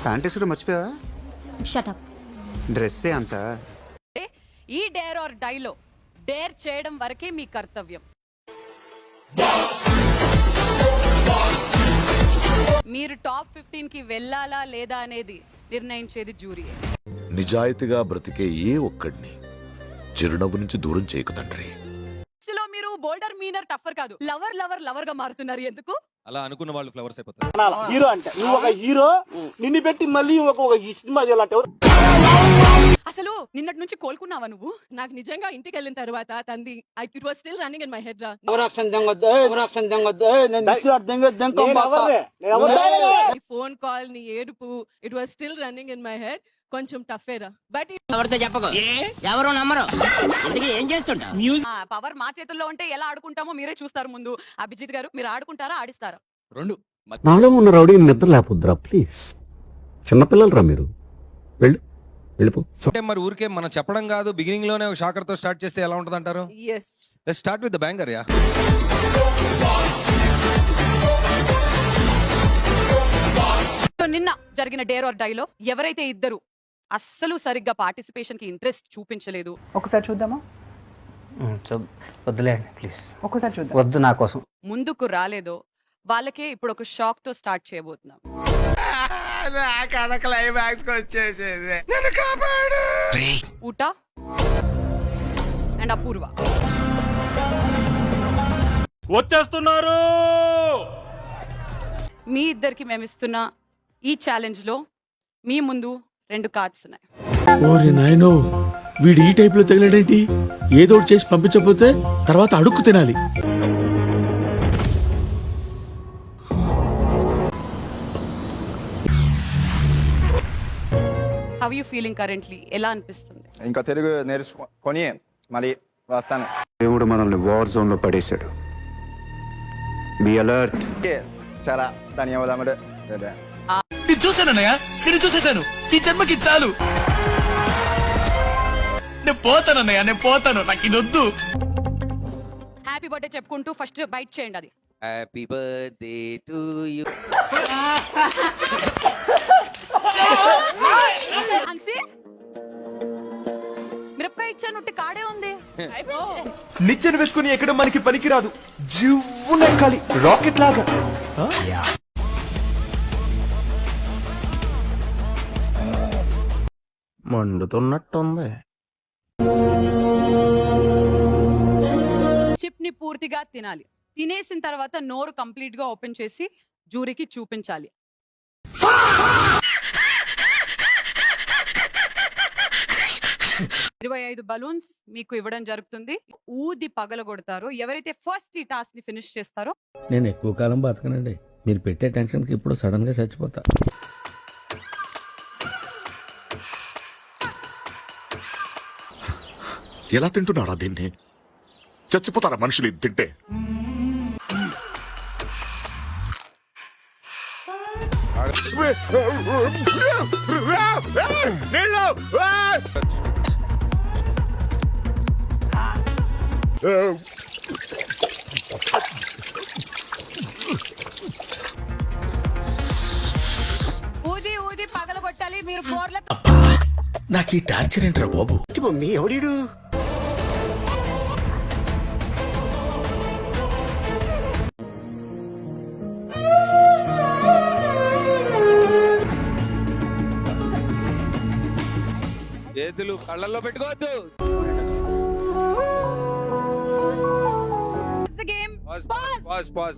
ప్యాంటేసుడు మర్చిపోయా? షటప్. డ్రెస్సే అంత. ఈ డేర్ ఆర్ డైలో డేర్ చేయడం వరకే మీ కర్తవ్యం. మీరు టాప్ 15 కి వెళ్ళాలా లేదా అనేది నిర్ణయించేది జ్యూరీ. నిజాయితీగా బ్రతికే ఏ ఒక్కడిని చిరునవ్వు నుంచి దూరం చేయకు తండ్రి. మీరు బోల్డర్ మీనర్ టఫర్ కాదు, లవర్ లవర్ లవర్ గా మారుతున్నారు ఎందుకు? అలా అనుకున్న వాళ్ళు ఫ్లవర్స్ అయిపోతారు. హీరో అంటే నువ్వు ఒక హీరో, నిన్ను పెట్టి మళ్ళీ ఒక సినిమా చేయాలంటే అసలు నిన్నటి నుంచి కోలుకున్నావా నువ్వు? నాకు నిజంగా ఇంటికి వెళ్ళిన తర్వాత తంది it was still running in my head రా. ఫోన్ కాల్ ని ఏడుపు it was still running in my head. కొంచెం టఫేరా బట్ ఎవరితో చెప్పకు, ఎవరు నమ్మరు. ఇంతకీ ఏం చేస్తుంటావు? పవర్ మా చేతుల్లో ఉంటే ఎలా ఆడుకుంటామో మీరే చూస్తారు. ముందు అభిజిత్ గారు, మీరు ఆడుకుంటారా ఆడిస్తారా? రెండు. నాలో ఉన్న రౌడీ నిద్ర లేపుద్రా ప్లీజ్. చిన్నపిల్లలరా మీరు, వెళ్ళిపో. అంటే మరి ఊరికే మనం చెప్పడం కాదు, బిగినింగ్ లోనే ఒక షాకర్ తో స్టార్ట్ చేస్తే ఎలా ఉంటది అంటారు? yes let's start with the banger. Yeah నిన్న జరిగిన డేర్ ఆర్ డైలో ఎవరైతే ఇద్దరు అస్సలు సరిగ్గా పార్టిసిపేషన్ కి ఇంట్రెస్ట్ చూపించలేదు, ఒకసారి చూద్దామా? వద్దులేండి ప్లీజ్, ఒకసారి చూద్దాం. వద్దు నా కోసం. ముందుకు రాలేదో వాళ్ళకే ఇప్పుడు ఒక షాక్ తో స్టార్ట్ చేయబోతున్నాం. ఊట అండ్ అపూర్వ వచ్చేస్తున్నారు. మీ ఇద్దరికి మేము ఇస్తున్న ఈ ఛాలెంజ్ లో మీ ముందు 2 కార్డ్స్ ఉన్నాయి. ఓరి నాయనో, వీడు ఈ టైప్ లో తగిలాడేంటి? ఏదో ఒకటి చేసి పంపించకపోతే తర్వాత అడుక్కు తినాలి. How you feeling currently? ఎలా అనిపిస్తుంది? ఇంకా తెలుగు నేర్చుకొని మరి వస్తాను. దేవుడు మనల్ని వార్ జోన్ లో పడేశాడు. Be alert. చాలా ధన్యవాదములు. చూసానన్నయ్య, నేను చూసేశాను. ఈ జన్మకి చాలు. నేను పోతానన్నయ్య, నేను పోతాను. నాకు ఇది వద్దు. హ్యాపీ బర్త్డే చెప్పుకుంటూ ఫస్ట్ బైట్ చేయండి. అది హ్యాపీ బర్త్డే టు యు. అన్సి మిరపకాయ ఇచ్చానుంటే కాడే ఉంది. నిచ్చెన వేసుకుని ఎక్కడ మనకి పనికిరాదు. జివ్వునెక్కాలి రాకెట్ లాగా. మండుతున్నట్టుంది. చిప్ ని పూర్తిగా తినాలి. తినేసిన తర్వాత నోరు కంప్లీట్ గా ఓపెన్ చేసి జ్యూరీకి చూపించాలి. $25 బలూన్స్ మీకు ఇవ్వడం జరుగుతుంది. ఊది పగలగొడతారు. ఎవరైతే ఫస్ట్ ఈ టాస్క్ ని ఫినిష్ చేస్తారో. నేను ఎక్కువ కాలం బతకనండి, మీరు పెట్టే టెన్షన్ కి ఇప్పుడు సడన్ గా చచ్చిపోతా. ఎలా తింటున్నారా దీన్ని? చచ్చిపోతారా మనుషులు ఇది తింటే? ఊది ఊది పగలగొట్టాలి. మీరు నాకు ఈ టార్చర్ ఏంట్రా బాబు? మమ్మీ ఎవడీడు? చేతులు కళ్ళల్లో పెట్టుకోవద్దు. Game pause.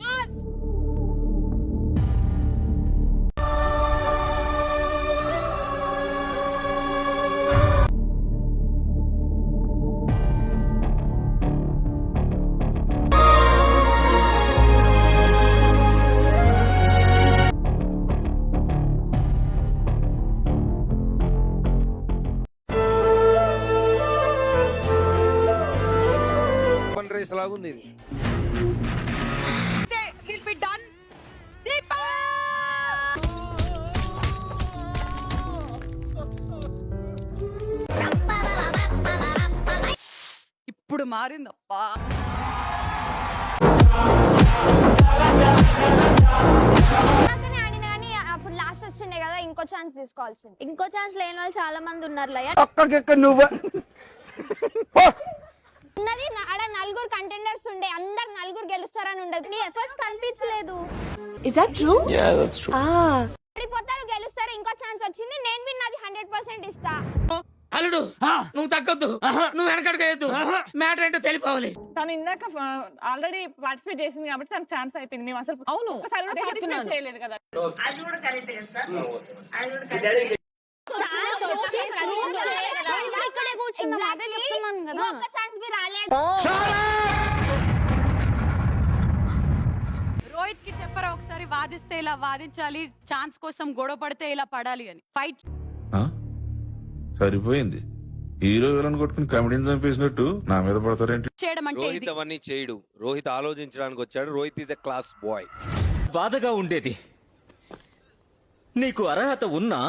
రేస్ లాగుంది ఇది. He'll be done. Deepa! ఇప్పుడు మారిందప్పా. చేసుకోవాల్సింది. ఇంకో ఛాన్స్ లేని వాళ్ళు చాలా మంది ఉన్నారు లయ. నువ్వు ఉన్నది ఆడ 4 కంటెండర్స్ ఉండే, అందరు 4 గెలుస్తారని ఉండదు. నీ ఎఫర్ట్స్ కనిపించలేదు. Is that true? Yeah, that's true. ఓడిపోతారు, గెలుస్తారు. ఇంకో ఛాన్స్ వచ్చింది, నేను విన్నది 100% ఇస్తా. అల్లుడు నువ్వు తగ్గొద్దు, నువ్వు వెనకడుగు, మ్యాటర్ ఏంటో తెలిపోవాలి. తను ఇందాక ఆల్రెడీ పార్టిసిపేట్ చేసింది కాబట్టి తనకు ఛాన్స్ అయిపోయింది. మేము అసలు అవును, ఒకసారి కూడా అదే participate చెప్తున్నాను. చేయలేదు కదా. అది కూడా కరెక్ట్ కదా సార్, అది కూడా కరెక్ట్. ఇక్కడే కూర్చున్నాం, అదే చెప్తున్నాను కదా. ఒక్క ఛాన్స్ బి రాలేదు. రోహిత్ కి చెప్పరా ఒకసారి, వాదిస్తే ఇలా వాదించాలి, ఛాన్స్ కోసం గొడవ పడితే ఇలా పడాలి అని. ఫైట్ సరిపోయింది. హీరో విలన్ కొట్టుకుని కమెడీని చంపేసినట్టు నా మీద పడతారేంటి? చేయడం అంటే రోహిత్ ఇది. అవన్నీ చేయడు. రోహిత్ ఆలోచించడానికి వచ్చాడు. Rohit is a class boy. బాధగా ఉండేది. నీకు అర్హత ఉన్నా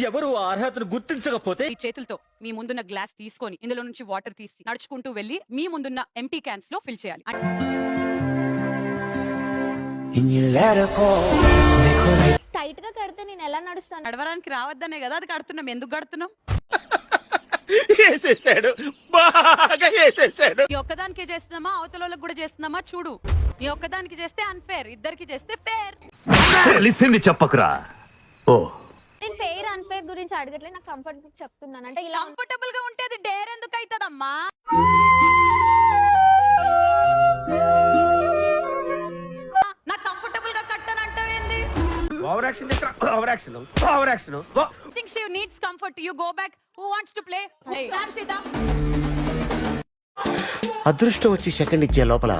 ఎవరు ఆ అర్హతను గుర్తించకపోతే ఈ చేతులతో మీ ముందున్న గ్లాస్ తీసుకొని ఇందులో నుంచి వాటర్ తీసి నడుచుకుంటూ వెళ్ళి మీ ముందున్న ఎంటీ క్యాన్స్ లో ఫిల్ చేయాలి. టైట్ గా కడితే నేను ఎలా నడుస్తాను? నడవడానికి రావద్దనే కదా అది కడుతున్నాం. ఎందుకు కడుతున్నాం? వేసేసాడు, బాగా వేసేసాడు. ఈ ఒక్కదానికే చేస్తున్నామా, అవతల కూడా చేస్తున్నామా చూడు. ఈ ఒక్కదానికి చేస్తే అన్ఫేర్, ఇద్దరికి చేస్తే ఫేర్. తెలిసింది చెప్పకురా. ఓ నేను ఫెయిర్ అన్ఫేర్ గురించి అడగట్లేదు, నాకు కంఫర్ట్ చెప్తున్నాను. అంటే ఇలా కంఫర్టబుల్ గా ఉంటే అది డేర్ ఎందుకు అవుతుందమ్మా? నాకు కంఫర్టబుల్ గా కట్టనంటావేంది? Think she needs comfort. You go back. Who wants to play? Stand, Sita. అదృష్టం వచ్చి సెకండ్ ఇచ్చే లోపల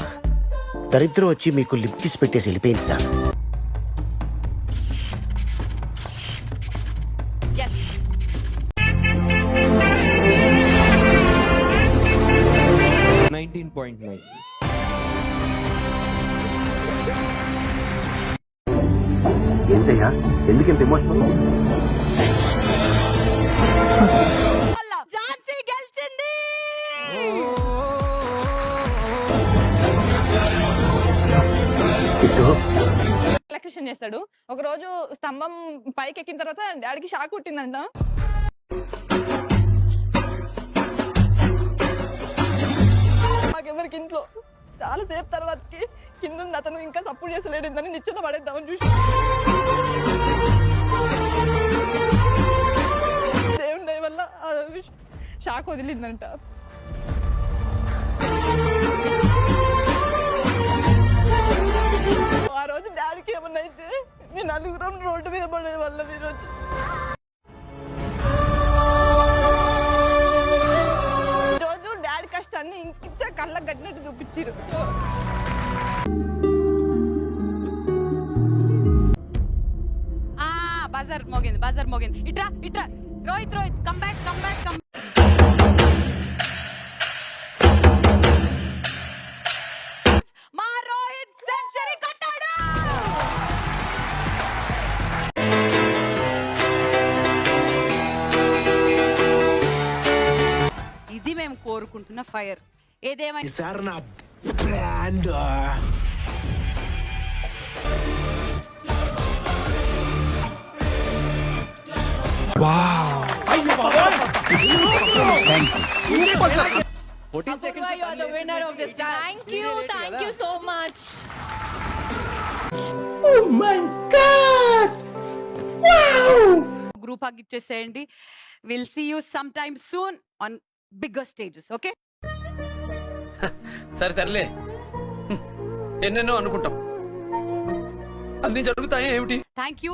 దరిద్రం వచ్చి మీకు లిప్ కిస్ పెట్టేసి వెళ్ళిపోయింది సార్. Yes. ఏంటయ్యా ఎందుకంత ఎమోషనల్? అలా ఝాన్సీ గెలిచింది. ఎలక్ట్రిషన్ చేస్తాడు. ఒక రోజు స్తంభం పైకి ఎక్కిన తర్వాత డాడీకి షాక్ కొట్టిందంట. మాకెవరికి ఇంట్లో చాలా సేపు తర్వాతకి కింద అతను ఇంకా సపోర్ట్ చేసలేడు, నిచ్చెన పడేద్దామని చూసి దేవుని దయ వల్ల షాక్ వదిలిందంట. ఆ రోజు డాడీకి ఏమన్నా అయితే మీ 4 రోడ్డు మీద పడే వల్ల ఈరోజు ఈరోజు డాడీ కష్టాన్ని ఇంకింత కళ్ళకు కట్టినట్టు చూపించారు. బజార్ మోగింది, బజార్ మోగింది. ఇట్రా ఇట్రా. Rohit Rohit come back, come back, come. మా రోహిత్ సెంచరీ కొట్టాడు. ఇది మేము కోరుకుంటున్న ఫైర్. ఏదేమైనా సార్ నా brand. You are the winner of this dance. Thank you so much. Group hug ఇచ్చేసేయండి. Will see you some time soon on bigger stages. Okay, సరే తరలే, ఎన్నెన్నో అనుకుంటాం, అన్ని జరుగుతాయి ఏమిటి? Thank you.